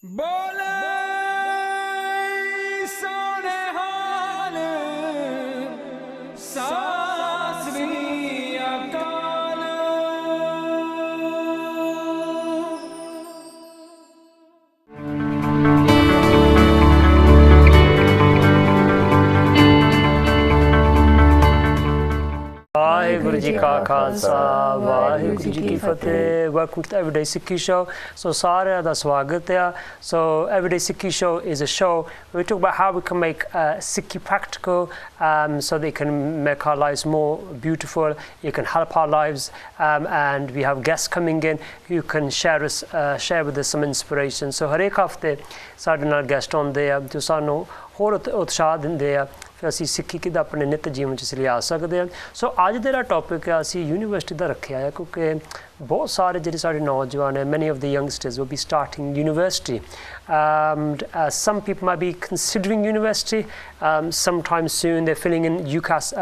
बोले सोने हाल सासरी अकाल। वाहिगुरु जी का खालसा वाहिगुरु जी की फतेह। Welcome to the Everyday Sikhi Show. So सारे दा स्वागत है. So Everyday Sikhi Show is a show where we talk about how we can make Sikhi practical, so they can make our lives more beautiful. You can help our lives, and we have guests coming in who can share with us some inspiration. So हर एक हफ्ते साढ़े नाल guest आउंदे आ जो सानू होर उत्साह दिंदे आ फिर असी सिक्खी किदा अपने नित जीवन च लिया सकते हैं. सो अज दा टॉपिक है असी यूनीवर्सिटी का रखा है क्योंकि बहुत सारे जिहड़े साडे नौजवान है many of the youngsters will be starting university. Some people might be considering university sometime soon. They're filling in UCAS,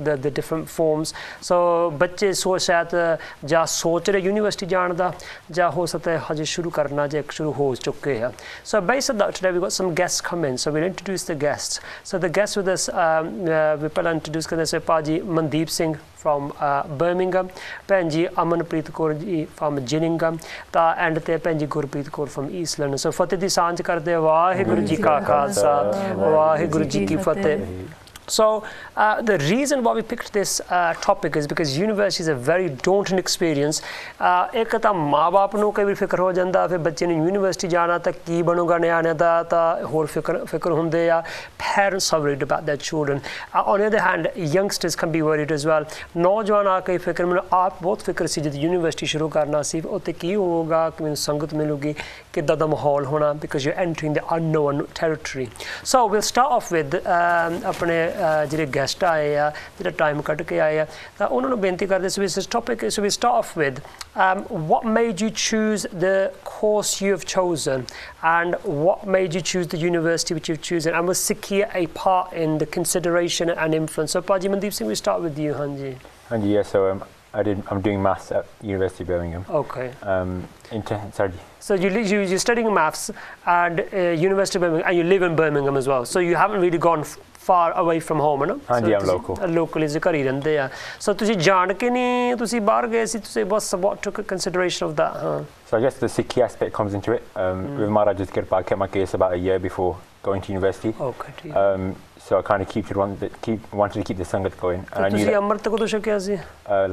the different forms. So बच्चे शायद जा सोच रहे यूनिवर्सिटी जाने दा जा हो सकता है हजे शुरू करना जे शुरू हो चुके हैं. So based on that today we've got some guests come in. So we'll introduce the guests. So the guests with us we पहला introduce करने से पाजी मनदीप सिंह from Birmingham, ਭੈਣ ਜੀ ਅਮਨਪ੍ਰੀਤ ਕੌਰ ਜੀ from Gillingham ਤਾਂ ਐਂਡ ਤੇ ਭੈਣ ਜੀ Gurpreet Kaur from East London. So ਫਤਿਹ ਦੀ ਸਾਂਝ ਕਰਦੇ ਵਾਹਿਗੁਰੂ ਜੀ ਕਾ ਖਾਲਸਾ ਵਾਹਿਗੁਰੂ ਜੀ ਕੀ ਫਤਿਹ. So the reason why we picked this topic is because university is a very daunting experience. एक ਤਾਂ माँ-बाप ਨੂੰ ਕਈ ਵਾਰ ਫਿਕਰ ਹੋ ਜਾਂਦਾ ਫਿਰ ਬੱਚੇ ਨੇ ਯੂਨੀਵਰਸਿਟੀ ਜਾਣਾ ਤਾਂ ਕੀ ਬਣੂਗਾ ਨਿਆਣਿਆਂ ਦਾ ਤਾਂ ਹੋਰ ਫਿਕਰ ਹੁੰਦੇ ਆ. Parents are worried about their children. On the other hand, youngsters can be worried as well. ਨੌਜਵਾਨ ਆ ਕੇ ਫਿਕਰ ਮੈਨੂੰ ਆਪ ਬਹੁਤ ਫਿਕਰ ਸੀ ਜਦ ਯੂਨੀਵਰਸਿਟੀ ਸ਼ੁਰੂ ਕਰਨਾ ਸੀ ਉੱਥੇ ਕੀ ਹੋਊਗਾ ਕਿ ਮੈਨੂੰ ਸੰਗਤ ਮਿਲੂਗੀ ਕਿੱਦਾਂ ਦਾ ਮਾਹੌਲ ਹੋਣਾ because you're entering the unknown territory. So we'll start off with ਆਪਣੇ ਜਿਹੜੇ ਗੈਸਟ ਆਏ ਆ ਜਿਹੜਾ ਟਾਈਮ ਕੱਢ ਕੇ ਆਏ ਆ ਤਾਂ ਉਹਨਾਂ ਨੂੰ ਬੇਨਤੀ ਕਰਦੇ ਸੀ ਇਸ topic so we start off with what made you choose the course you have chosen and what made you choose the university which you've chosen and was Sikhi a part in the consideration and influence. So Paji Mandeep Singh, we start with you. Hanji. Yeah, so I'm doing maths at University of Birmingham. Okay. Sorry. So you're studying maths at University of Birmingham and you live in Birmingham as well. So you haven't really gone far away from home, no? So I'm local. Locally is ਘਰ ਹੀ ਰਹਿੰਦੇ ਆ. So ਤੁਸੀਂ ਜਾਣ ਕੇ ਨਹੀਂ ਤੁਸੀਂ ਬਾਹਰ ਗਏ ਸੀ ਤੁਸੀਂ what took consideration of that? So I guess the Sikhi aspect comes into it. With Maharaj's Kirpa, I kept my case about a year before going to university. Okay. So I kind of wanted to keep the Sangat going. And I knew that. Amrit kado shakya si?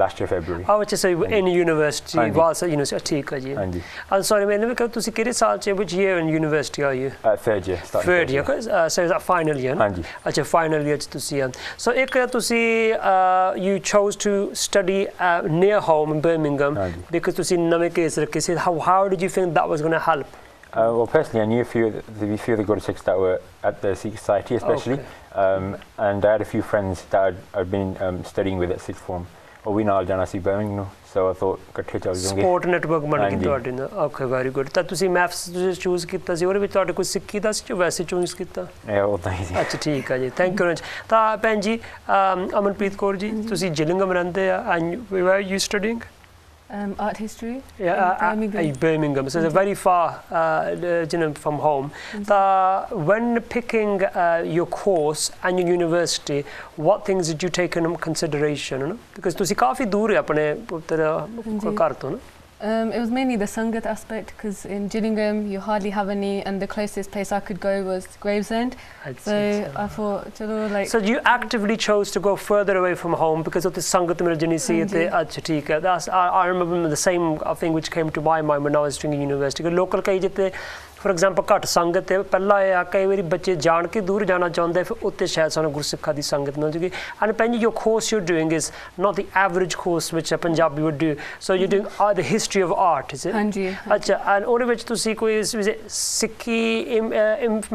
Last year February. Oh, so in university, was at university. ठीक है जी. Anji. I'm sorry, मैंने भी कहा तुसी किरे साल चे which year in university are you? Third year. Third year. So is that final year? Anji. अच्छा final year च तुसी हैं. So एक तुसी you chose to study near home in Birmingham because तुसी नवे केस रखे से. How did you think that was going to help? Well, personally, I knew a few of the Guru Sikhs that were at the Sikh Society, especially, and I had a few friends that I'd been studying with at sixth form. Or we now Jana Sikh Birmingham, so I thought, support network bana ki ਤੁਹਾਡੇ ਨਾਲ. Okay, very good. ਤਾਂ ਤੁਸੀਂ maths choose ਕੀਤਾ ਸੀ ਉਹਦੇ ਵਿੱਚ ਤੁਹਾਡੇ ਕੋਈ ਸਿੱਖੀ ਦਾ ਸੀ ਜੋ ਵੈਸੇ ਚੂਜ਼ ਕੀਤਾ? ਉਦਾਂ ਹੀ ਸੀ. ਅੱਛਾ ਠੀਕ ਹੈ ਜੀ, ਥੈਂਕ ਯੂ ਵੈਰੀ ਮਚ. ਤਾਂ ਭੈਣ ਜੀ ਅਮਨਪ੍ਰੀਤ ਕੌਰ ਜੀ ਤੁਸੀਂ ਜਿਲਿੰਗਮ ਰਹਿੰਦੇ ਆ and where are you studying? Art history. Yeah, Birmingham. So it's very far, from home. When picking your course and your university, what things did you take into consideration? Because ਤੁਸੀਂ ਕਾਫੀ ਦੂਰ ਹੈ ਆਪਣੇ ਘਰ ਤੋਂ ਨਾ. It was mainly the Sangat aspect because in Gillingham you hardly have any and the closest place I could go was Gravesend. So I thought, So you actively chose to go further away from home because of the Sangat emergency. I remember the same thing which came to my mind when I was doing university. Local ਕਈ ਜਿੱਤੇ for example ਘੱਟ ਸੰਗਤ ਹੈ ਪਹਿਲਾਂ ਇਹ ਆ ਕਈ ਵਾਰੀ ਬੱਚੇ ਜਾਣ ਕੇ ਦੂਰ ਜਾਣਾ ਚਾਹੁੰਦੇ ਫਿਰ ਉੱਤੇ ਸ਼ਾਇਦ ਸਾਨੂੰ ਗੁਰਸਿੱਖਾਂ ਦੀ ਸੰਗਤ ਮਿਲ ਜੂਗੀ. And Penji, your course you're doing is not the average course which a Punjabi would do. So you're doing the history of art, is it? Hanji. ਅੱਛਾ, and ਉਹਦੇ ਵਿੱਚ ਤੁਸੀਂ ਕੋਈ was it Sikhi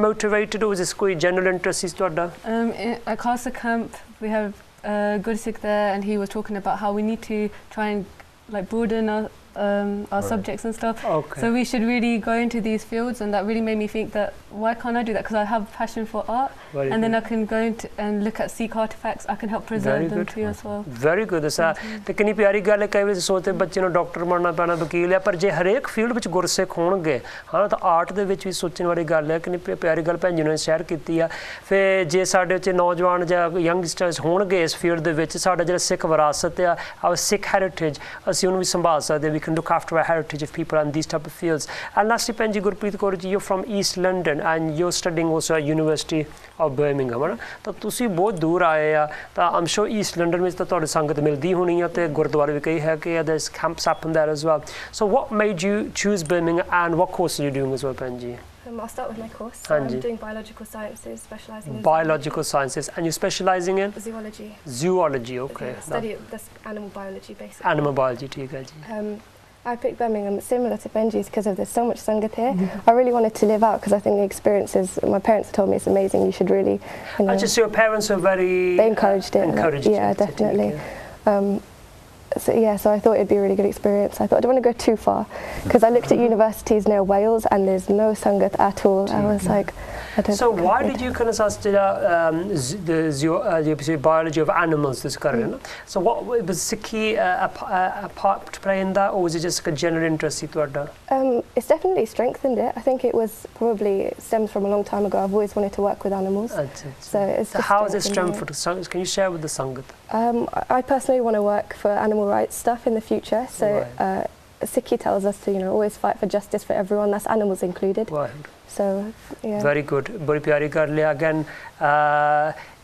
motivated or was this ਕੋਈ general interest ਸੀ ਤੁਹਾਡਾ? At Khalsa camp we have Gursikh there and he was talking about how we need to try and broaden our subjects and stuff. Okay. So we should really go into these fields, and that really made me think that why can't I do that? Because I have passion for art, Very and then good. I can go into and look at Sikh artifacts. I can help Very preserve them good. too as well. Very good ਸਾ ਤੇ ਕਿੰਨੀ ਪਿਆਰੀ ਗੱਲ ਹੈ ਕਈ ਵਾਰ ਸੋਚਦੇ ਬੱਚੇ ਨੂੰ ਡਾਕਟਰ ਬਣਨਾ ਪੈਣਾ ਵਕੀਲ ਹੈ ਪਰ ਜੇ ਹਰੇਕ ਫੀਲਡ ਵਿੱਚ ਗੁਰਸਿੱਖ ਹੋਣਗੇ ਹਾਂ ਤਾਂ ਆਰਟ ਦੇ ਵਿੱਚ ਵੀ ਸੋਚਣ ਵਾਲੀ ਗੱਲ ਹੈ ਕਿੰਨੀ ਪਿਆਰੀ ਗੱਲ ਭੈਣ ਜੀ ਨੇ ਸ਼ੇਅਰ ਕੀਤੀ ਆ ਫਿਰ ਜੇ ਸਾਡੇ 'ਚ ਨੌਜਵਾਨ ਜਾਂ ਯੰਗਸਟਰਸ ਹੋਣਗੇ ਇਸ ਫੀਲਡ ਦੇ ਵਿੱਚ ਸਾਡਾ ਜਿਹੜਾ ਸਿੱਖ ਵਿਰਾਸਤ ਆ ਆਵਰ ਸਿੱਖ ਹੈਰੀਟੇਜ ਅਸੀਂ ਉਹਨੂੰ ਵੀ ਸੰਭਾਲ ਸਕਦੇ we can look after our heritage of people and these type of fields and lastly ਭੈਣ ਜੀ Gurpreet Kaur ji you from East London and you studying also at University of Birmingham ਹੈ ਨਾ ਤਾਂ ਤੁਸੀਂ ਬਹੁਤ ਦੂਰ ਆਏ ਆ ਤਾਂ ਆਮ ਸ਼ੋਰ ਈਸਟ ਲੰਡਨ ਵਿੱਚ ਤਾਂ ਤੁਹਾਡੀ ਸੰਗਤ ਮਿਲਦੀ ਹੋਣੀ ਆ ਤੇ ਗੁਰਦੁਆਰੇ ਵੀ ਕਈ ਹੈਗੇ ਆ there's camps up in there as well so what made you choose Birmingham and what course are you doing as well ਭੈਣ ਜੀ I'll start with my course. So I'm doing biological sciences, specialising in biological sciences and you're specialising in zoology. Zoology, okay. Study that's animal biology basically. Animal biology, ठीक है जी. I picked Birmingham similar to Benji's because of there's so much Sangat here. I really wanted to live out because I think the experiences, my parents told me it's amazing, you should really, you know. Just your parents were very... They encouraged it. Encouraged yeah, it. definitely. So I thought it'd be a really good experience. I thought I don't want to go too far because I looked at universities near Wales and there's no Sangat at all. I was like, I don't So think why I could. did you kind of the biology of animals this career? So what was Sikhi a part to play in that or was it just a general interest? It's definitely strengthened it. I think it was probably stems from a long time ago. I've always wanted to work with animals. So it's just how is it strengthened strengthened for the Sangat? Can you share with the Sangat? I personally want to work for animal rights stuff in the future. So Sikhi tells us to always fight for justice for everyone. That's animals included. Right. So yeah. Very good. बड़ी प्यारी कर लिया again.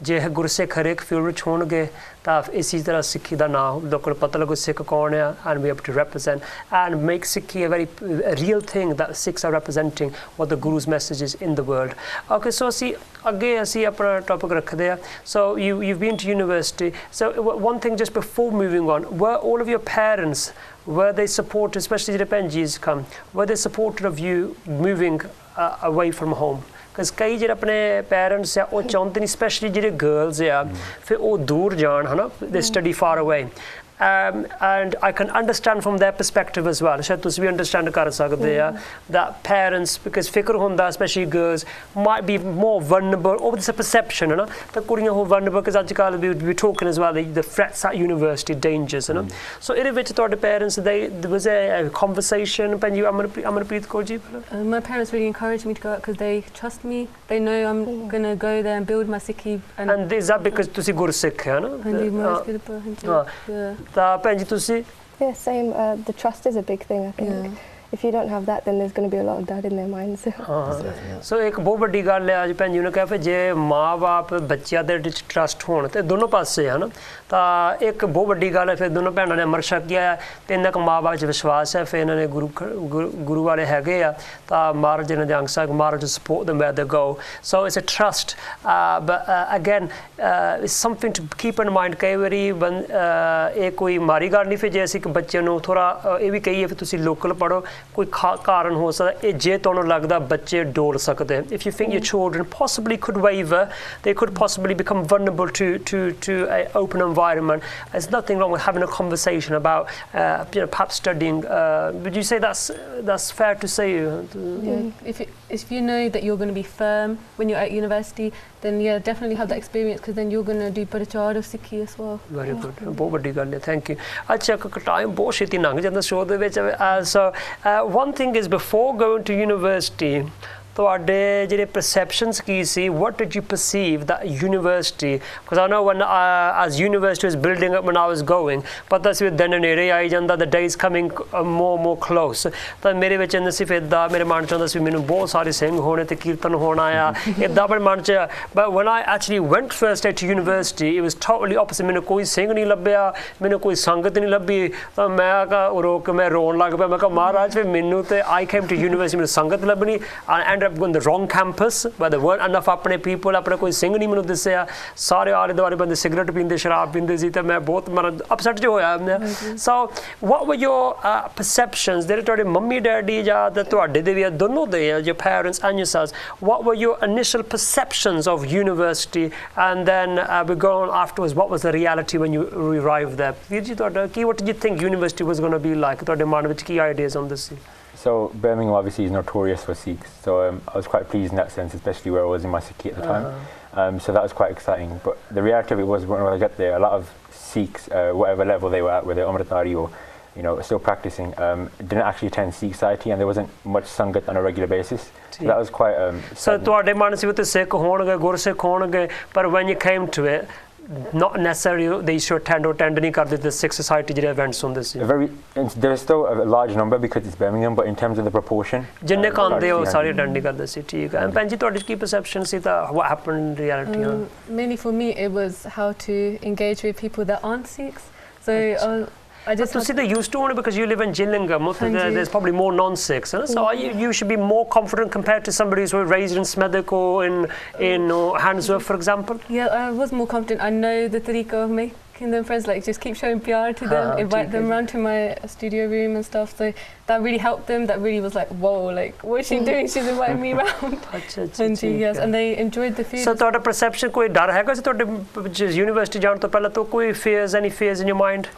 जे गुरसिख हर एक field ਵਿੱਚ ਹੋਣਗੇ ਤਾਂ ਇਸੇ ਤਰ੍ਹਾਂ ਸਿੱਖੀ ਦਾ ਨਾਮ ਲੋਕਾਂ ਨੂੰ ਪਤਾ ਲੱਗੂ ਸਿੱਖ ਕੌਣ ਹੈ and we have to represent and make Sikhi a very real thing that Sikhs are representing what the Guru's message is in the world. Okay, so ਅਸੀਂ ਅੱਗੇ ਅਸੀਂ ਆਪਣਾ ਟੌਪਿਕ ਰੱਖਦੇ ਆ. So you've been to university. So one thing just before moving on, were all of your parents, were they supportive, especially the Benjis come, were they supportive of you moving away from home? Because ਕਈ ਜਿਹੜੇ ਆਪਣੇ parents ਆ ਉਹ ਚਾਹੁੰਦੇ ਨਹੀਂ specially ਜਿਹੜੇ girls ਆ ਫਿਰ ਉਹ ਦੂਰ ਜਾਣ ਹਨਾ they study far away and I can understand from their perspective as well ਸ਼ਾਇਦ ਤੁਸੀਂ ਵੀ understand ਕਰ ਸਕਦੇ ਆ that parents because ਫਿਕਰ ਹੁੰਦਾ especially girls might be more vulnerable or there's a perception ਹਨਾ ਤਾਂ ਕੁੜੀਆਂ ਹੋ vulnerable because ਅੱਜ ਕੱਲ੍ਹ we talking as well the threats at university dangers ਹਨਾ so ਇਹਦੇ ਵਿੱਚ ਤੁਹਾਡੇ parents there was a conversation ਭੈਣ ਜੀ Amarpreet Kaur ji My parents really encouraged me to go out because they trust me. They know I'm going to go there and build my Sikhi. And is that because ਤੁਸੀਂ ਗੁਰਸਿੱਖ ਹੈ ਨਾ ਤਾਂ ਭੈਣ ਜੀ ਤੁਸੀਂ Yeah, same. The trust is a big thing, I think. Yeah. If you don't have that, then there's going to be a lot of doubt in their minds. ਸੋ ਇੱਕ ਬਹੁਤ ਵੱਡੀ ਗੱਲ ਹੈ ਅੱਜ ਭੈਣ ਜੀ ਨੇ ਕਿਹਾ ਫਿਰ ਜੇ ਮਾਂ-ਬਾਪ ਬੱਚਿਆਂ ਦੇ ਵਿੱਚ ਟਰਸਟ ਹੋਣ ਤੇ ਦੋਨੋਂ ਪਾਸੇ ਹਨ ਤਾਂ ਇੱਕ ਬਹੁਤ ਵੱਡੀ ਗੱਲ ਹੈ ਫਿਰ ਦੋਨੋਂ ਭੈਣਾਂ ਨੇ ਅੰਮ੍ਰਿਤ ਛਕਿਆ ਤੇ ਇਹਨਾਂ ਕੁ ਮਾਂ-ਬਾਪ 'ਚ ਵਿਸ਼ਵਾਸ ਹੈ ਫਿਰ ਇਹਨਾਂ ਨੇ ਗੁਰੂ ਵਾਲੇ ਹੈਗੇ ਆ ਤਾਂ ਮਹਾਰਾਜ ਇਹਨਾਂ ਦੇ ਅੰਗ ਸਾਹਿਬ ਮਹਾਰਾਜ support them where they go. So it's a trust but again it's something to keep in mind ਕਈ ਵਾਰੀ ਇਹ ਕੋਈ ਮਾੜੀ ਗੱਲ ਨਹੀਂ ਫਿਰ ਜੇ ਅਸੀਂ ਇੱਕ ਬੱਚੇ ਨੂੰ ਥੋੜ੍ਹਾ ਇਹ ਵੀ ਕਹੀਏ ਫਿਰ ਤੁਸੀਂ ਲੋਕਲ ਪੜ੍ਹੋ ਕੋਈ ਕਾਰਨ ਹੋ ਸਕਦਾ ਇਹ ਜੇ ਤੁਹਾਨੂੰ ਲੱਗਦਾ ਬੱਚੇ ਡੋਲ ਸਕਦੇ if you think your children possibly could waver they could possibly become vulnerable to an open environment there's nothing wrong with having a conversation about perhaps studying would you say that's fair to say if you know that you're going to be firm when you're at university then definitely have that experience because then you're going to do Parachar of Sikhi as well. Very good. ਬਹੁਤ ਵੱਡੀ ਗੱਲ ਹੈ thank you ਅੱਛਾ time ਬਹੁਤ ਛੇਤੀ ਲੰਘ ਜਾਂਦਾ show ਦੇ ਵਿੱਚ ਸੋ one thing is before going to university ਤੁਹਾਡੇ ਜਿਹੜੇ perceptions Ki C what did you perceive that university because I know when as university was building up when I was going ਪਤਾ ਸੀ ਦਿਨ ਨੇੜੇ ਆਈ ਜਾਂਦਾ the days coming more close ਤਾਂ ਮੇਰੇ ਵਿੱਚ ਇੰਨਾ ਸੀ ਫਿਰ ਇੱਦਾਂ ਮੇਰੇ ਮਨ 'ਚ ਆਉਂਦਾ ਸੀ ਮੈਨੂੰ ਬਹੁਤ ਸਾਰੇ ਸਿੰਘ ਹੋਣੇ ਤੇ ਕੀਰਤਨ ਹੋਣਾ ਆ ਇੱਦਾਂ ਆਪਣੇ ਮਨ 'ਚ but when I actually went first day to university it was totally opposite ਮੈਨੂੰ ਕੋਈ ਸਿੰਘ ਨਹੀਂ ਲੱਭਿਆ ਮੈਨੂੰ ਕੋਈ ਸੰਗਤ ਨਹੀਂ ਲੱਭੀ ਤਾਂ ਮੈਂ ਰੋ ਕੇ ਮੈਂ ਰੋਣ ਲੱਗ ਪਿਆ ਮੈਂ ਕਿਹਾ ਮਹਾਰਾਜ ਫਿਰ ਮੈਨੂੰ ਤੇ I came to university ਮੈਨੂੰ ਸੰਗਤ ਲੱਭਣੀ and up on the wrong campus, where there weren't enough अपने people, अपने कोई सिंह नहीं मैंने दिसया, सारे आले दुआले बंदे सिगरेट पींदे, शराब पींदे सी, तो मैं बहुत मतलब upset जो होया। So what were your perceptions? There are mummy, daddy, या तुहाडे दे भी दोनों दे, your parents and yourselves. What were your initial perceptions of university, and then we go on afterwards? What was the reality when you arrived there? What did you think university was going to be like? Which key ideas on this? So Birmingham obviously is notorious for Sikhs, so I was quite pleased in that sense, especially where I was in my Sikhi at the time. So that was quite exciting. But the reality of it was when I got there, a lot of Sikhs, whatever level they were at, whether Amritari or still practicing, didn't actually attend Sikh society, and there wasn't much sangat on a regular basis. So that was quite. So tuhaade man si with Sikh honge, Gursikh honge, but when you came to it, not necessarily they used to attend or attend nahi karte the Sikh society jehde events hunde si. There's still a large number because it's Birmingham, but in terms of the proportion, jinne kaande ho sare attend nahi karte si. theek hai. And Penji ਤੁਹਾਡੀ ਕੀ perception ਸੀ ਤਾਂ what happened in reality? Mainly for me it was how to engage with people that aren't Sikhs. So I just to see the used to it because you live in Gillingham, there's probably more non-Sikhs, so you should be more confident compared to somebody who's raised in Smethwick or in Handsworth, for example. Yeah, I was more confident. I know the tariqa of making them friends, like just keep showing PR to them, invite them around to my studio room and stuff. So that really helped them. That really was like, whoa, like what's she doing? She's inviting me around. Yes, and they enjoyed the food. So ਤੁਹਾਡਾ perception ਕੋਈ ਡਰ ਹੈਗਾ ਸੀ ਤੁਹਾਡੇ university ਜਾਣ ਤੋਂ ਪਹਿਲਾਂ ਤੋਂ ਕੋਈ any fears in your mind?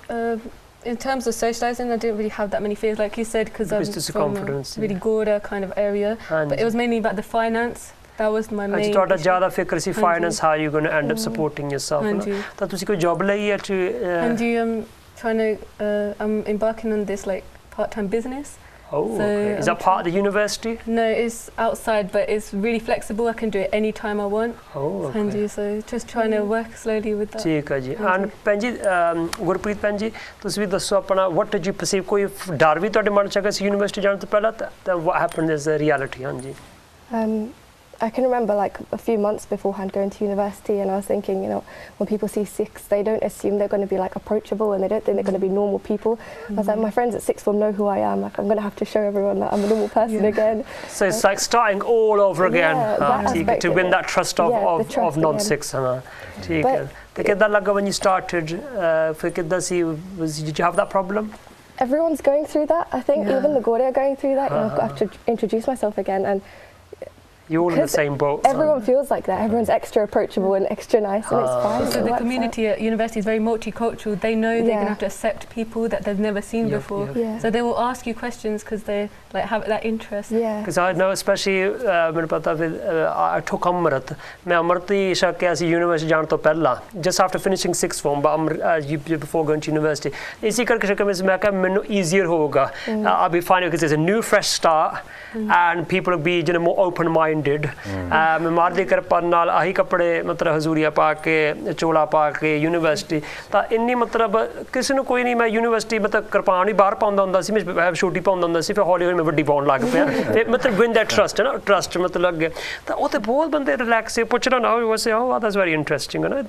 In terms of socialising, I didn't really have that many fears, like you said, because I'm from a really Gora kind of area. But it was mainly about the finance. That was my main. ਤੁਹਾਡਾ ਜ਼ਿਆਦਾ ਫਿਕਰ ਸੀ finance, how you're going to end up supporting yourself. ਤਾਂ ਤੁਸੀਂ ਕੋਈ job ਲਈ ਹੈ to? ਹਾਂਜੀ, I'm embarking on this like part-time business. Oh, so okay. Is that part of the university? No, it's outside, but it's really flexible. I can do it any time I want. Oh, okay. So just trying to work slowly with that. ठीक है जी. And Penji, Gurpreet Penji, ਤੁਸੀਂ ਵੀ ਦੱਸੋ ਆਪਣਾ what did you perceive? ਕੋਈ ਡਰ ਵੀ ਤੁਹਾਡੇ ਮਨ ਚ ਹੈਗਾ ਸੀ ਯੂਨੀਵਰਸਿਟੀ ਜਾਣ ਤੋਂ ਪਹਿਲਾਂ ਤਾਂ what happened is the reality? ਹਾਂਜੀ. I can remember like a few months beforehand going to university, and I was thinking, when people see Sikhs, they don't assume they're going to be like approachable, and they don't think they're going to be normal people. I was like, my friends at sixth form know who I am. Like, I'm going to have to show everyone that I'm a normal person again. So it's like starting all over again to win that trust of non-Sikhs. ठीक है. तो कितना लगा when you started? फिर कितना सी did you have that problem? Everyone's going through that. I think even the Gaudia are going through that. I've got to introduce myself again, and you're all in the same boat. Everyone feels like that. Everyone's extra approachable and extra nice, and it's fine. So the community at university is very multicultural. They know they're going to have to accept people that they've never seen before. So they will ask you questions because they like have that interest. Because I know, especially ਮੈਨੂੰ ਪਤਾ I took Amrit. ਮੈਂ Amrit ਹੀ ਛਕਿਆ ਸੀ university ਜਾਣ ਤੋਂ ਪਹਿਲਾਂ, just after finishing sixth form, but before going to university. ਇਸੇ ਕਰਕੇ ਛਕਿਆ ਮੈਂ ਕਿਹਾ ਮੈਨੂੰ easier ਹੋਗਾ. I'll be fine because there's a new fresh start, and people will be more open-minded. मैं मारदी किरपा नाल आही कपड़े मतलब हजूरिया पा के चोला पा के यूनिवर्सिटी ਤਾਂ ਇੰਨੀ ਮਤਲਬ ਕਿਸੇ ਨੂੰ ਕੋਈ ਨਹੀਂ ਮੈਂ ਯੂਨੀਵਰਸਿਟੀ ਮਤਲਬ ਕਿਰਪਾਨ ਹੀ ਬਾਹਰ ਪਾਉਂਦਾ ਹੁੰਦਾ ਸੀ ਮੈਂ ਛੋਟੀ ਪਾਉਂਦਾ ਹੁੰਦਾ ਸੀ ਫਿਰ ਹੌਲੀ ਹੌਲੀ ਮੈਂ ਵੱਡੀ ਪਾਉਣ ਲੱਗ ਪਿਆ ਤੇ ਮਤਲਬ ਵਿਨ ਦੈਟ ਟਰਸਟ ਨਾ ਟਰਸਟ ਮਤਲਬ ਲੱਗ ਗਿਆ ਤਾਂ ਉਹ ਤੇ ਬਹੁਤ ਬੰਦੇ ਰਿਲੈਕਸ ਪੁੱਛਣਾ ਨਾ ਉਹ ਸੇ oh that's very interesting you know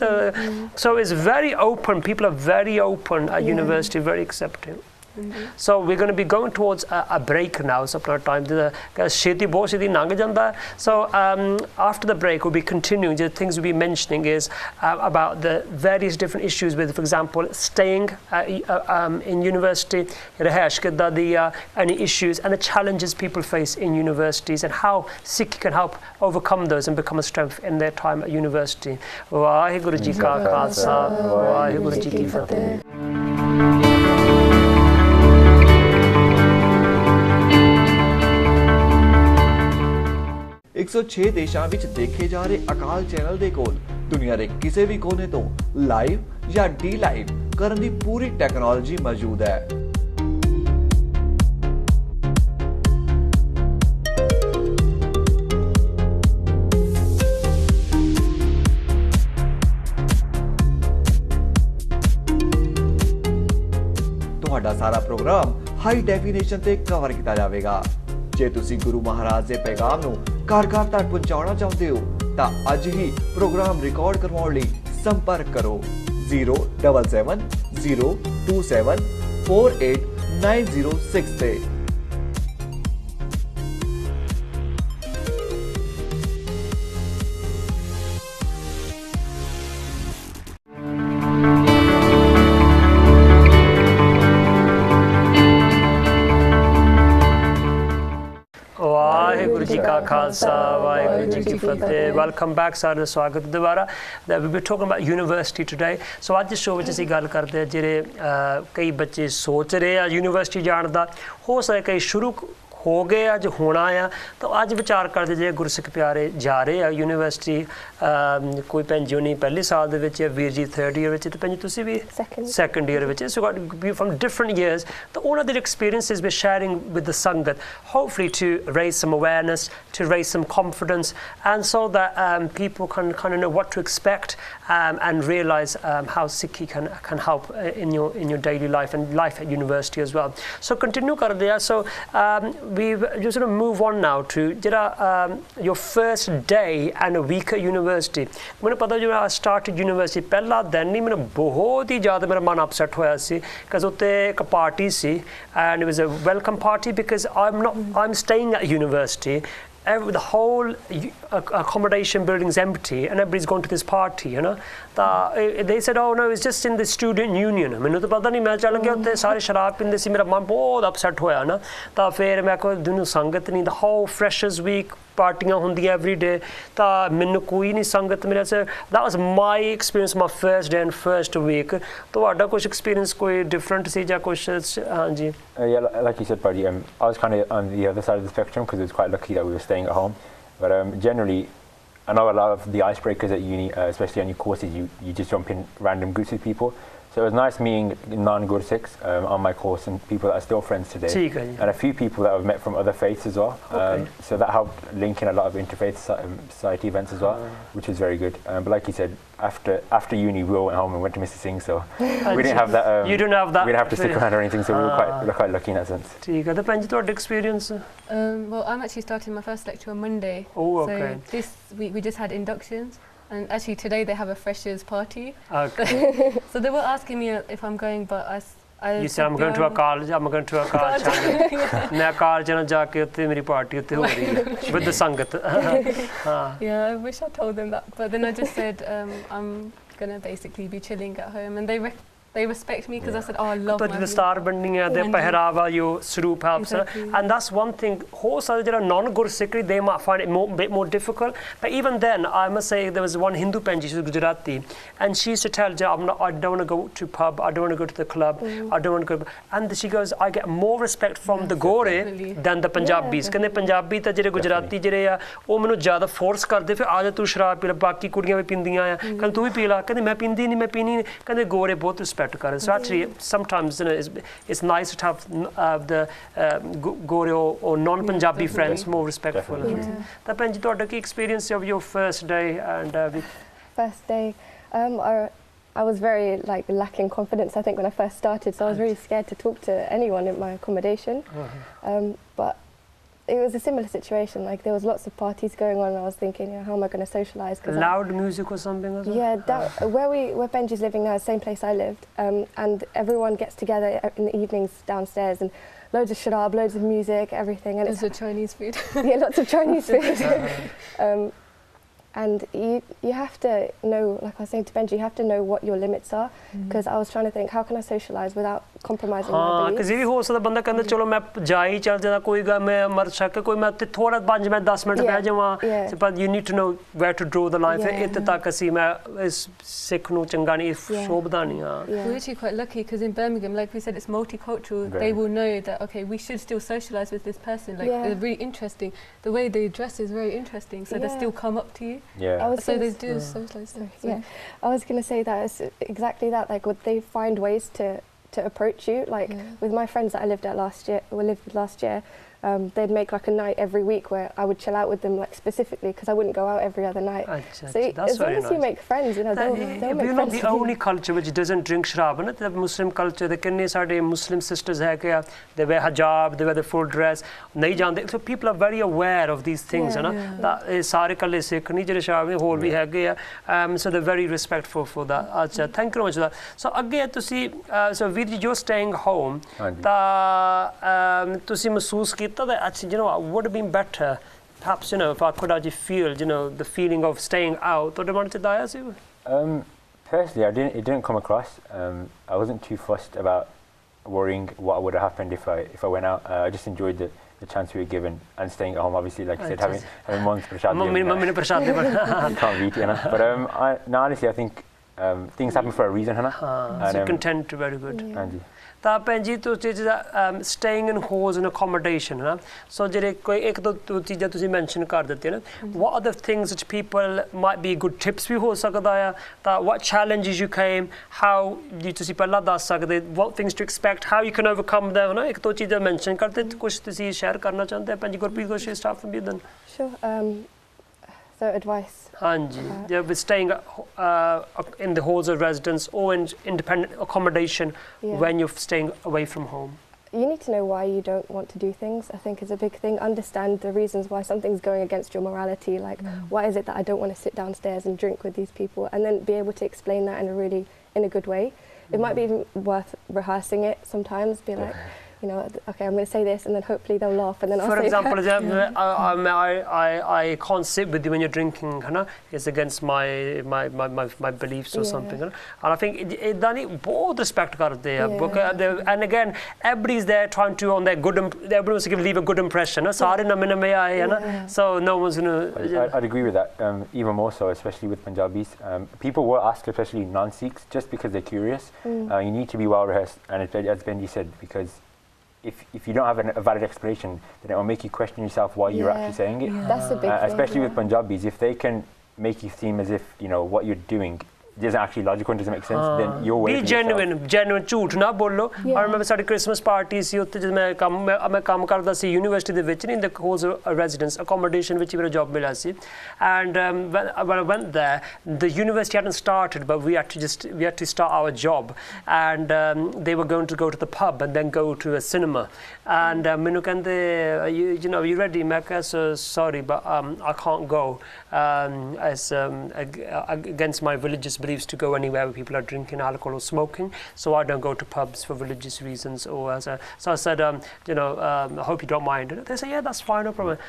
so it's very open people are very open at university very accepting. So we're going to be going towards a break now. So time so after the break we'll be continuing. The things we'll be mentioning is about the various different issues with, for example, staying in university, any issues and the challenges people face in universities and how Sikhi can help overcome those and become a strength in their time at university. Waheguru Ji Ka Khalsa, Waheguru Ji Ki Fateh. 106 ਦੇਸ਼ਾਂ ਵਿੱਚ ਦੇਖੇ ਜਾ ਰਹੇ ਅਕਾਲ channel ਦੇ ਕੋਲ ਦੁਨੀਆ ਦੇ ਕਿਸੇ ਵੀ ਕੋਨੇ ਤੋਂ ਲਾਈਵ ਜਾਂ ਡੀ ਲਾਈਵ ਕਰਨ ਦੀ ਪੂਰੀ ਟੈਕਨੋਲੋਜੀ ਮੌਜੂਦ ਹੈ। ਤੁਹਾਡਾ ਸਾਰਾ ਪ੍ਰੋਗਰਾਮ ਹਾਈ ਡੈਫੀਨੇਸ਼ਨ ਤੇ ਕਵਰ ਕੀਤਾ ਜਾਵੇਗਾ। ਜੇ ਤੁਸੀਂ ਗੁਰੂ ਮਹਾਰਾਜ ਦੇ ਪੈਗਾਮ ਨੂੰ ਘਰ ਘਰ ਤੱਕ ਪਹੁੰਚਾਉਣਾ ਚਾਹੁੰਦੇ ਹੋ ਤਾਂ ਅੱਜ ਹੀ ਪ੍ਰੋਗਰਾਮ ਰਿਕਾਰਡ ਕਰਵਾਉਣ ਲਈ ਸੰਪਰਕ ਕਰੋ 07702748906 ਤੇ। Ka Khalsa, Vaheguru Ji Ki Fateh. Welcome back, Sara Swagat Dwara. We'll be talking about university today. So ਅੱਜ ਸ਼ੋਅ ਵਿੱਚ ਅਸੀਂ ਗੱਲ ਕਰਦੇ ਹਾਂ ਜਿਹੜੇ ਕਈ ਬੱਚੇ ਸੋਚ ਰਹੇ ਆ ਯੂਨੀਵਰਸਿਟੀ ਜਾਣ ਦਾ ਹੋ ਸਕਦਾ ਕਈ ਸ਼ੁਰੂ हो गए अज होना आ तो अज विचार करते जे गुरसिख प्यारे जा रहे हैं यूनिवर्सिटी कोई भैन जी होनी पहले साल दे वीर जी 3rd ईयर तो भैन जी तुसी भी 2nd year so got from different years तो उन्होंने their experiences with sharing with the sangat hopefully to raise some awareness to raise some confidence and so that people can kind of know what to expect and realize how Sikhi can help in your daily life and life at university as well. So continue kar diya. So we've just sort of move on now to your first day and a week at university. मैंने पता जो I started university पहला दिन नहीं मैंने बहुत ही ज़्यादा मेरा मन upset होया सी because उत्ते एक party C and it was a welcome party because I'm staying at university. The whole accommodation building's empty and everybody's going to this party, you know. They said, oh no, it's just in the student union. मैंने तो पता नहीं मैं चल गया उत्ते सारे शराब पींदे सी मेरा मन बहुत upset होया ना तो फिर मैं को दुनू संगत नहीं the whole freshers week पार्टियां होंदियां every day तो मैंने कोई नहीं संगत मेरे से that was my experience my first day and first week तो वाड़ा कुछ experience कोई different सी या कुछ हाँ जी yeah like you said Paddy I was kind of on the other side of the spectrum because it was quite lucky that we were staying at home but generally I know a lot of the icebreakers at uni especially on your courses you just jump in random groups with people. So it was nice meeting non-Gursikhs on my course and people that are still friends today. And a few people that I've met from other faiths as well. So that helped link in a lot of interfaith society events as well, which was very good. But like you said, after uni we all went home and went to Mr. Singh, so we didn't have that. You didn't have that. We didn't have to stick around or anything, so we were quite lucky in that sense. ठीक है तो पंज तो experience. Well, I'm actually starting my first lecture on Monday. Oh, okay. So this we just had inductions. And actually today they have a freshers party. Okay. So they were asking me if I'm going, but I You said I'm going to Akaal. I'm going to Akaal channel. मैं Akaal channel जाके उत्ते मेरी party उत्ते हो रही है with the संगत. Yeah, I wish I told them that, but then I just said I'm gonna basically be chilling at home, and they respect me because I said, oh, I love the star bending the pehrava your sroop helps and that's one thing ho sada non-Gursikh they might find it a bit more difficult but even then I must say there was one Hindu penji, she was Gujarati and she used to tell I don't want to go to pub, I don't want to go to the club, I don't want to go and she goes I get more respect from the Gore than the Punjabis ਕਹਿੰਦੇ ਪੰਜਾਬੀ ਤਾਂ ਜਿਹੜੇ ਗੁਜਰਾਤੀ ਜਿਹੜੇ ਆ ਉਹ ਮੈਨੂੰ ਜ਼ਿਆਦਾ force ਕਰਦੇ ਫਿਰ ਆ ਜਾ ਤੂੰ ਸ਼ਰਾਬ ਪੀ ਲੈ ਬਾਕੀ ਕੁੜੀਆਂ ਵੀ ਪੀਂਦੀਆਂ ਆ ਕਹਿੰਦੇ ਤੂੰ ਵੀ ਪੀ ਲੈ ਕਹਿੰਦੇ ਮੈਂ ਪੀਂਦੀ ਨਹੀਂ ਮੈਂ ਪੀਣੀ ਨਹੀਂ ਕਹਿੰਦੇ ਗੋਰੇ ਬਹੁਤ respect so actually sometimes you know it's nice to have the Gore or non-Punjabi friends more respectful. ਤਾਂ ਭੈਣ ਜੀ ਤੁਹਾਡਾ ਕੀ experience of your first day and first day I was very lacking confidence I think when I first started so I was really scared to talk to anyone in my accommodation but it was a similar situation there was lots of parties going on and I was thinking how am I going to socialize loud music or something or where Benji's living now is the same place I lived and everyone gets together in the evenings downstairs and loads of sharab, loads of music, everything and lots of Chinese food yeah lots of Chinese food and you have to know like I was saying to Benji you have to know what your limits are because I was trying to think how can I socialize without compromising my beliefs because ਇਹ ਹੋ ਸਕਦਾ ਬੰਦਾ ਕਹਿੰਦਾ ਚਲੋ ਮੈਂ ਜਾਈ ਚੱਲ ਜਾਂਦਾ ਕੋਈ ਗੱਲ ਮੈਂ ਮਰ ਸਕ ਕੋਈ ਮੈਂ ਤੇ ਥੋੜਾ 5 ਮਿੰਟ 10 ਮਿੰਟ ਬਹਿ ਜਾਵਾਂ but you need to know where to draw the line ਫਿਰ ਇੱਥੇ ਤੱਕ ਅਸੀਂ ਮੈਂ ਇਸ ਸਿੱਖ ਨੂੰ ਚੰਗਾ ਨਹੀਂ ਸ਼ੋਭਦਾ ਨਹੀਂ ਆ we're actually quite lucky because in Birmingham like we said it's multicultural they will know that okay we should still socialize with this person like they're really interesting the way they dress is very interesting so they still come up to you so they do socialize I was going to say that it's exactly that like would they find ways to approach you with my friends that I lived with last year they'd make like a night every week where I would chill out with them specifically because I wouldn't go out every other night so as long as you make friends you know they'll make friends we're not the only culture which doesn't drink sharab the Muslim culture the kinne sade Muslim sisters hai ke they wear hijab they wear the full dress nahi jande so people are very aware of these things that sare kalle sikh nahi jehde sharab hor bhi hege so they're very respectful for that acha thank you very much for that so agge tusi so Veer ji you're staying home ta tusi mahsoos that actually, you know, would have been better, perhaps, you know, if I could actually feel, you know, the feeling of staying out. Or do you want to die as you? Personally, it didn't come across. I wasn't too fussed about worrying what would have happened if I went out. I just enjoyed the chance we were given and staying at home, obviously, like I said, having months prashad. Mummy prashad can't beat, you know. But no, honestly, I think things happen for a reason, है ना. So content, very good. ਹਾਂਜੀ. ਤਾਂ ਭੈਣ ਜੀ ਤੁਸੀਂ ਜਿਹੜਾ staying ਇਨ holes ਇਨ accommodation ਹੈ ਸੋ ਜਿਹੜੇ ਕੋਈ ਇੱਕ ਦੋ ਚੀਜ਼ਾਂ ਤੁਸੀਂ ਮੈਂਸ਼ਨ ਕਰ ਦਿੱਤੀਆਂ ਨਾ what are the things which people might be good tips ਵੀ ਹੋ ਸਕਦਾ ਆ ਤਾਂ what challenges you came how ਜੀ ਤੁਸੀਂ ਪਹਿਲਾਂ ਦੱਸ ਸਕਦੇ what things to expect how you can overcome them ਨਾ ਇੱਕ ਦੋ ਚੀਜ਼ਾਂ ਮੈਂਸ਼ਨ ਕਰਦੇ ਕੁਝ ਤੁਸੀਂ ਸ਼ੇਅਰ ਕਰਨਾ ਚਾਹੁੰਦੇ ਭੈਣ ਜੀ ਗੁਰਪ੍ਰੀਤ ਕੋਸ਼ਿਸ਼ start from you then Sure. So advice. Hanji, yeah, with staying in the halls of residence or in independent accommodation when you're staying away from home. You need to know why you don't want to do things. I think is a big thing. Understand the reasons why something's going against your morality. Like, why is it that I don't want to sit downstairs and drink with these people? And then be able to explain that in a good way. It might be even worth rehearsing it sometimes. Be like, you know, okay, I'm going to say this, and then hopefully they'll laugh, and then I'll say that. For example, I can't sit with you when you're drinking, it's against my beliefs or something. And I think that need both respect karte hai. And again, everybody's there trying to on their good. Everyone wants to leave a good impression. Sare name mein aaye hai na, so no one's gonna. I'd agree with that. Even more so, especially with Punjabis. People will ask, especially non-Sikhs, just because they're curious. You need to be well rehearsed, and as Benji said, because if you don't have a valid explanation, then it will make you question yourself why you're actually saying it. That's a big thing. Especially with Punjabis, if they can make you seem as if, you know, what you're doing isn't actually logical and doesn't make sense, then you're wasting yourself. Be genuine, ਝੂਠ ਨਾ ਬੋਲੋ. I remember ਸਾਡੀ Christmas party ਸੀ ਉੱਥੇ ਜਦ ਮੈਂ ਕੰਮ ਕਰਦਾ ਸੀ university ਦੇ ਵਿੱਚ in the halls of residence accommodation ਵਿੱਚ ਮੇਰਾ job ਮਿਲਿਆ ਸੀ and when I went there the university hadn't started but we had to start our job and they were going to go to the pub and then go to a cinema and ਮੈਨੂੰ ਕਹਿੰਦੇ you know you ready ਮੈਂ ਕਿਹਾ sorry but I can't go as against my religious beliefs to go anywhere where people are drinking alcohol or smoking, so I don't go to pubs for religious reasons. So I said, you know, I hope you don't mind. They said, yeah, that's fine, no problem.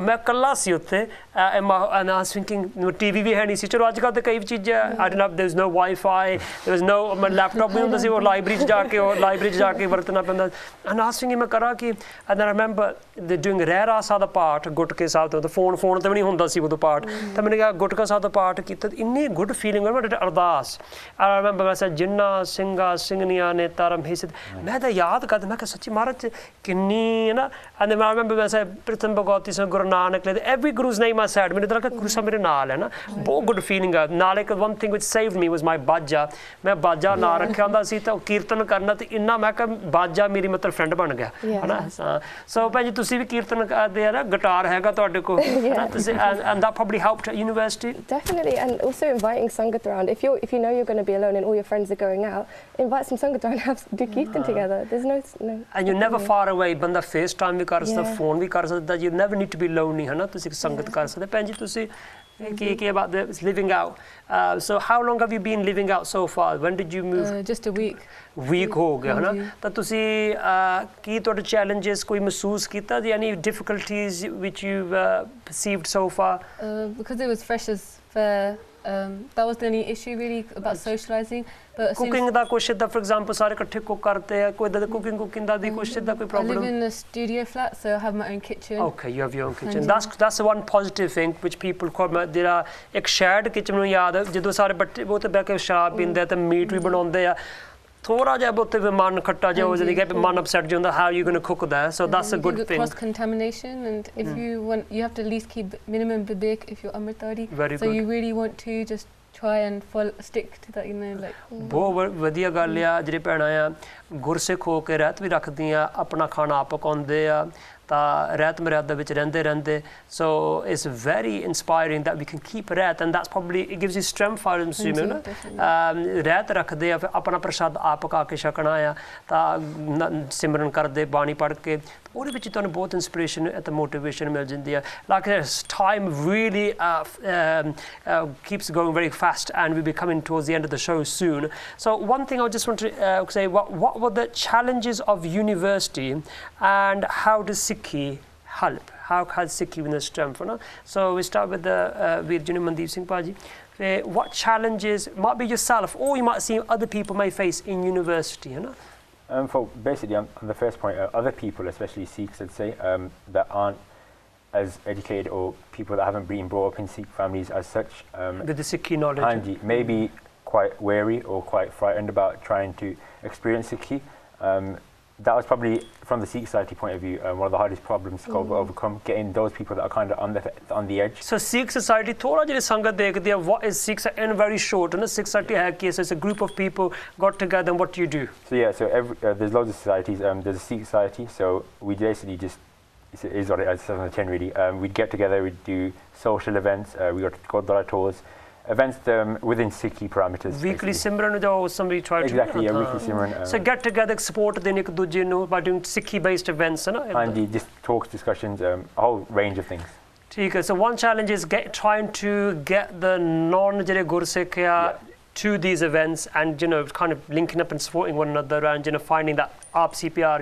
मैं कल्ला सी उत्थे and I was thinking, TV भी है नहीं सी. चलो आजकल तो कई चीज़ें I didn't have, there was no Wi-Fi, there was no my laptop भी होता सी वो library जाके वरतना पैंदा. And I was thinking मैं करा कि and then I remember they doing Rahra सा दा पाठ गुटके साथ तो phone तो भी नहीं होता सी वो तो पाठ. तो मैंने कहा गुटका साथ दा पाठ किया इन्नी good feeling है अरदास. I remember मैं said जिन्ना सिंगा सिंगनिया ने तारम हिस्से मैं तो याद करता मैं कहा सच्ची महाराज किन्नी है ना. And then I remember मैं said प्रथम भगवती से गुरु नानक ले every guru's name I said मैंने तो लगा गुरु साहब मेरे नाल है ना बहुत good feeling है. नाले का one thing which saved me was my बाजा. मैं बाजा ना रखा होता सी तो कीर्तन करना तो इन्ना मैं कहा बाजा मेरी मतलब फ्रेंड बन गया है ना. So भाई जी तुसी भी कीर्तन करते हैं ना गिटार हैगा ਤੁਹਾਡੇ ਕੋਲ and that probably helped at university. Definitely, and also inviting sangat around. If you know you're going to be alone and all your friends are going out, invite some sangat around and do kirtan together. There's no. And you're never far away. ਬੰਦਾ FaceTime ਵੀ ਕਰ ਸਕਦਾ phone ਵੀ ਕਰ ਸਕਦਾ. You never need to be lonely ਹੈ ਨਾ ਤੁਸੀਂ ਸੰਗਤ ਕਰ ਸਕਦੇ. ਭੈਣ ਜੀ ਤੁਸੀਂ ਕੀ about the living out. So how long have you been living out so far? When did you move? Just a week. Week ਹੋ ਗਿਆ ਹੈ ਨਾ. ਤਾਂ ਤੁਸੀਂ ਕੀ ਤੁਹਾਡੇ challenges ਕੋਈ ਮਹਿਸੂਸ ਕੀਤਾ ਜਾਂ any difficulties which you've perceived so far? Because it was freshers fair. That was the only issue really about socializing. But cooking ਦਾ ਕੁਛ ਦਾ for example ਸਾਰੇ ਇਕੱਠੇ ਕੁਕ ਕਰਤੇ ਆ ਕੋਈ ਦਾ cooking ਦਾ ਦੀ ਕੁਛ ਦਾ ਕੋਈ problem? I live in a studio flat so I have my own kitchen. Okay, you have your own kitchen. That's the one positive thing which people comment. ਜਿਹੜਾ ਇੱਕ shared kitchen ਨੂੰ ਯਾਦ ਜਦੋਂ ਸਾਰੇ ਬੱਚੇ ਬਹੁਤ ਬਹਿ ਕੇ ਸ਼ਰਾਬ ਪੀਂਦੇ ਤੇ ਮੀਟ ਵੀ ਬਣਾਉਂਦੇ ਆ ਥੋੜਾ ਜਿਹਾ ਉੱਤੇ ਵੀ ਮਨ ਖੱਟਾ ਜਿਹਾ ਹੋ ਜਾਂਦਾ ਕਿ ਮਨ ਅਪਸੈਟ ਜਿਹਾ ਹੁੰਦਾ how you going to cook that, so that's a good thing. Cross contamination and if you want you have to at least keep minimum bibik if you're amritari, so you really want to just try and stick to that, you know, like ਬਹੁਤ ਵਧੀਆ ਗੱਲ ਆ ਜਿਹੜੇ ਭੈਣਾਂ ਆ ਗੁਰਸਿੱਖ ਹੋ ਕੇ ਰਹਿਤ ਵੀ ਰੱਖਦੀਆਂ ਆਪਣਾ ਖਾਣਾ ਆਪ ਪਕਾਉਂਦੇ ਆ ਤਾਂ ਰਹਿਤ ਮਰਿਆਦਾ ਵਿੱਚ ਰਹਿੰਦੇ so it's very inspiring that we can keep ਰਹਿਤ and that's probably it gives you strength for consuming ਰਹਿਤ ਰੱਖਦੇ ਆ ਫਿਰ ਆਪਣਾ ਪ੍ਰਸ਼ਾਦ ਆਪ ਪਕਾ ਕੇ ਛਕਣਾ ਆ ਤਾਂ ਸਿਮਰਨ ਕਰਦੇ ਬਾਣੀ ਪੜ੍ਹ ਕੇ ਉਹਦੇ ਵਿੱਚ ਤੁਹਾਨੂੰ ਬਹੁਤ inspiration ਅਤੇ motivation ਮਿਲ ਜਾਂਦੀ ਆ. Like time really keeps going very fast and we'll be coming towards the end of the show soon. So one thing I just want to say, what were the challenges of university and how does Sikhi help? How has Sikhi been a strength? So we start with the Veer Mandeep Singh Paji. What challenges might be yourself or you might see other people may face in university? For basically, on the first point, other people, especially Sikhs, I'd say, that aren't as educated or people that haven't been brought up in Sikh families as such. With the Sikhi knowledge. Maybe quite wary or quite frightened about trying to experience Sikhi. That was probably, from the Sikh society point of view, one of the hardest problems to overcome, getting those people that are kind of on the edge. So Sikh society, thoda jehdi sangat dekhdi hai, what is Sikh in very short, and Sikh society hai ki, so it's a group of people got together, and what do you do? So yeah, so there's loads of societies. There's a Sikh society, so we basically just, it is what it is, 7 out of 10 really. We'd get together, we'd do social events, we got Gurdwara tours, events within Sikhi parameters. Weekly Simran, or somebody tried to... Exactly, yeah, weekly Simran. So get together, support the ek duje nu by doing Sikhi-based events, and just talks, discussions, a whole range of things. Okay, so one challenge is trying to get the non-Jere Gursikh to these events and, kind of linking up and supporting one another and, finding that CPR.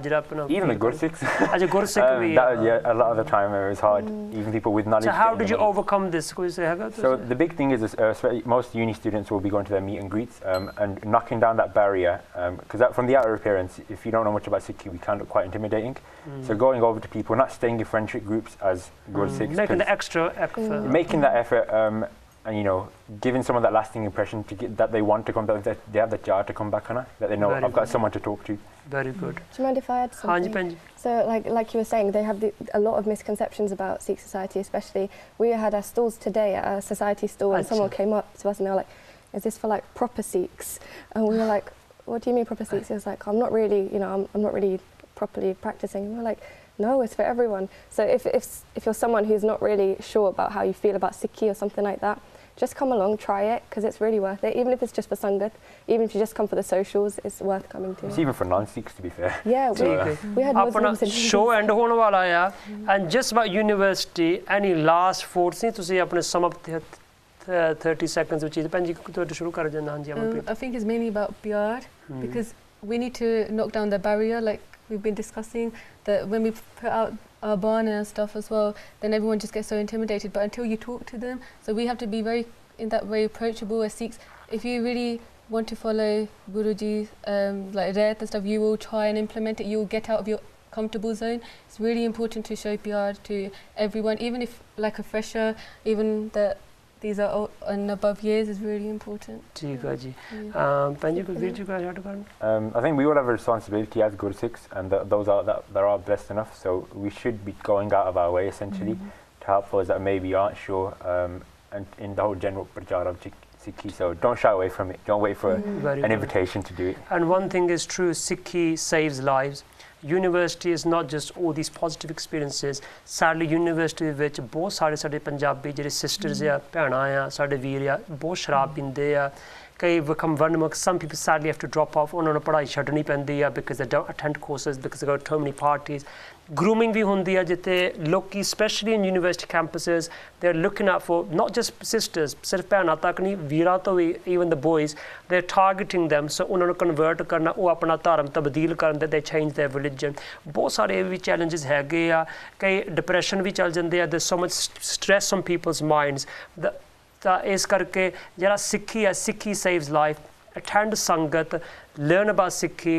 Even the Gursikhs. As a Gursikh, a lot of the time it was hard, even people with knowledge. So how did you overcome this? So the big thing is most uni students will be going to their meet and greets and knocking down that barrier, because from the outer appearance, if you don't know much about Sikhi, we can look quite intimidating. So going over to people, not staying in friendship groups as Gursikhs. Making the extra effort. Making that effort, and giving someone that lasting impression that they want to come back, that they have the jar to come back on, that they know I've got someone to talk to. Very good. Do you mind if I add something? So like you were saying, they have a lot of misconceptions about Sikh society, especially. We had our stalls today at a society stall, and someone came up to us and they were like, is this for like proper Sikhs? And we were like, what do you mean proper Sikhs? He was like, I'm not really, I'm not really properly practicing. And we're like, no, it's for everyone. So if you're someone who's not really sure about how you feel about Sikhi or something like that, just come along, try it, because it's really worth it. Even if it's just for Sangat, even if you just come for the socials, it's worth coming to. It's even for non-Sikhs, to be fair. Yeah, we had Muslims in show and hone wala hai, and just about university, any last thoughts to see apne sum up 30 seconds which is I think it's mainly about PR, because we need to knock down the barrier, like we've been discussing, that when we put out our banner and stuff as well, then everyone just gets so intimidated. But until you talk to them, so we have to be very approachable as Sikhs. If you really want to follow Guruji's like Rayat and stuff, you will try and implement it. You will get out of your comfortable zone. It's really important to show PR to everyone, even if like a fresher, even that these are and above years is really important. I think we all have a responsibility as Gursikhs, and those that are blessed enough, so we should be going out of our way essentially to help those that maybe aren't sure, and in the whole general prachar of Sikhi. So don't shy away from it, don't wait for an invitation to do it. And one thing is true, Sikhi saves lives. University is not just all these positive experiences. Sadly, university ਵਿੱਚ ਬਹੁਤ ਸਾਡੇ ਪੰਜਾਬੀ ਜਿਹੜੇ sisters ਆ ਭੈਣਾਂ ਆ ਸਾਡੇ ਵੀਰ ਆ ਬਹੁਤ ਸ਼ਰਾਬ ਪੀਂਦੇ ਆ ਕਈ become vulnerable. Some people sadly have to drop off ਉਹਨਾਂ ਨੂੰ ਪੜ੍ਹਾਈ ਛੱਡਣੀ ਪੈਂਦੀ ਆ because they don't attend courses, because they go to too many parties. Grooming ਵੀ ਹੁੰਦੀ ਆ ਜਿੱਥੇ ਲੋਕੀ especially in university campuses they're looking out for not just sisters, ਸਿਰਫ ਭੈਣਾਂ ਤੱਕ ਨਹੀਂ ਵੀਰਾਂ ਤੋਂ ਵੀ, even the boys, they're targeting them, so ਉਹਨਾਂ ਨੂੰ convert ਕਰਨਾ, ਉਹ ਆਪਣਾ ਧਰਮ ਤਬਦੀਲ ਕਰਨ ਦੇ, they change their religion. ਬਹੁਤ ਸਾਰੇ ਵੀ challenges ਹੈਗੇ ਆ, ਕਈ depression ਵੀ ਚੱਲ ਜਾਂਦੇ ਆ, there's so much stress on people's minds. ਤਾਂ ਇਸ ਕਰਕੇ ਜਿਹੜਾ ਸਿੱਖੀ ਹੈ, Sikhi saves life. Attend Sangat, learn about Sikhi.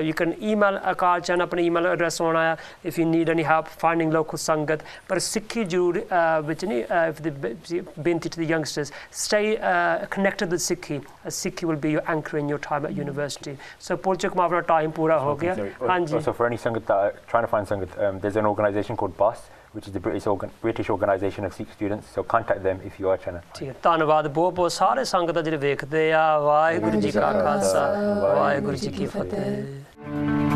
You can email Akaal Chan, apne email address hona hai if you need any help finding local Sangat. But Sikhi jarur which if the binti to the youngsters, stay connected with Sikhi. Sikhi will be your anchor in your time at university. So Pulchak Mavra time pura ho gaya. Also for any Sangat that are trying to find Sangat, there's an organisation called BOSS, which is the British organisation of Sikh students, so contact them if you are trying to. ਠੀਕ ਹੈ, ਧੰਨਵਾਦ ਬਹੁਤ ਸਾਰੇ ਸੰਗਤ ਜਿਹੜੇ ਵੇਖਦੇ ਆ, ਵਾਹਿਗੁਰੂ ਜੀ ਕਾ ਖਾਲਸਾ ਵਾਹਿਗੁਰੂ ਜੀ ਕੀ ਫਤਿਹ।